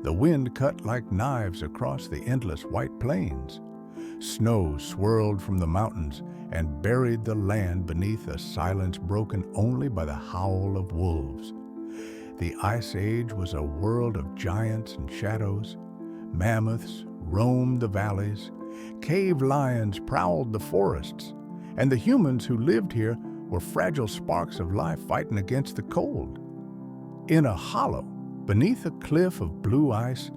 The wind cut like knives across the endless white plains. Snow swirled from the mountains and buried the land beneath a silence broken only by the howl of wolves. The Ice Age was a world of giants and shadows. Mammoths roamed the valleys, cave lions prowled the forests, and the humans who lived here were fragile sparks of life fighting against the cold. In a hollow, beneath a cliff of blue ice,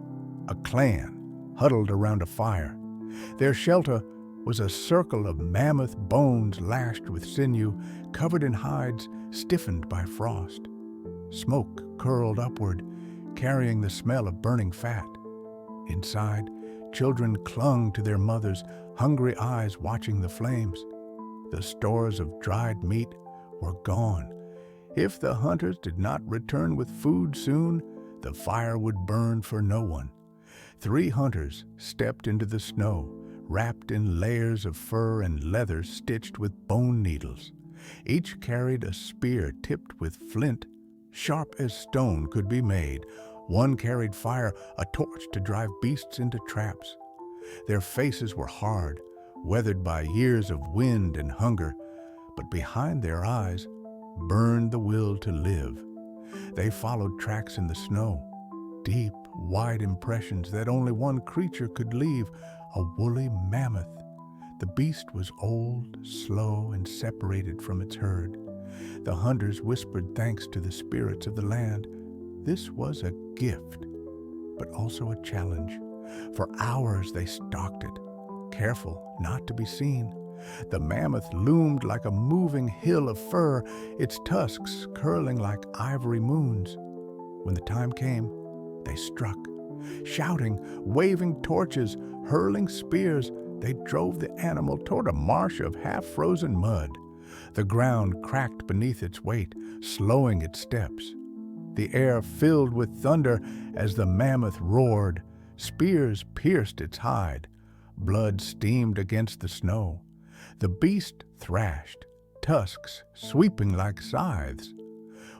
a clan huddled around a fire. Their shelter was a circle of mammoth bones lashed with sinew, covered in hides stiffened by frost. Smoke curled upward, carrying the smell of burning fat. Inside, children clung to their mothers, hungry eyes watching the flames. The stores of dried meat were gone. If the hunters did not return with food soon, the fire would burn for no one. 3 hunters stepped into the snow, wrapped in layers of fur and leather stitched with bone needles. Each carried a spear tipped with flint, sharp as stone could be made. One carried fire, a torch to drive beasts into traps. Their faces were hard, weathered by years of wind and hunger, but behind their eyes burned the will to live. They followed tracks in the snow, deep, wide impressions that only one creature could leave, a woolly mammoth. The beast was old, slow, and separated from its herd. The hunters whispered thanks to the spirits of the land. This was a gift, but also a challenge. For hours they stalked it, careful not to be seen. The mammoth loomed like a moving hill of fur, its tusks curling like ivory moons. When the time came, they struck. Shouting, waving torches, hurling spears, they drove the animal toward a marsh of half-frozen mud. The ground cracked beneath its weight, slowing its steps. The air filled with thunder as the mammoth roared. Spears pierced its hide. Blood steamed against the snow. The beast thrashed, tusks sweeping like scythes.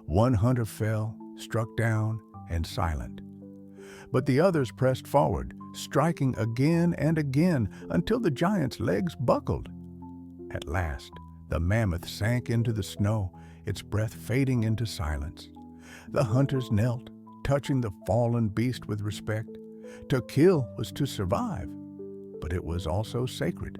One hunter fell, struck down, and silent. But the others pressed forward, striking again and again until the giant's legs buckled. At last, the mammoth sank into the snow, its breath fading into silence. The hunters knelt, touching the fallen beast with respect. To kill was to survive, but it was also sacred.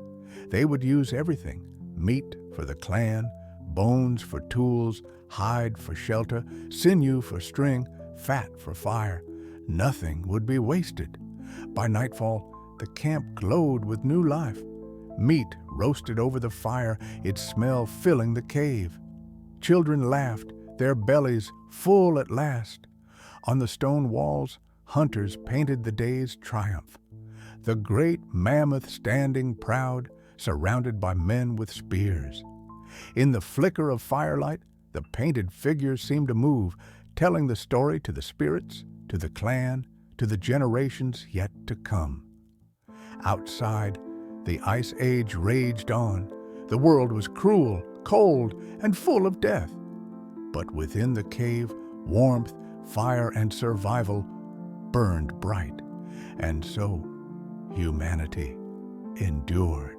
They would use everything: meat for the clan, bones for tools, hide for shelter, sinew for string, fat for fire. Nothing would be wasted. By nightfall, the camp glowed with new life. Meat roasted over the fire, its smell filling the cave. Children laughed, their bellies full at last. On the stone walls, hunters painted the day's triumph. The great mammoth standing proud, surrounded by men with spears. In the flicker of firelight, the painted figures seemed to move, telling the story to the spirits, to the clan, to the generations yet to come. Outside, the Ice Age raged on. The world was cruel, cold, and full of death. But within the cave, warmth, fire, and survival burned bright. And so, humanity endured.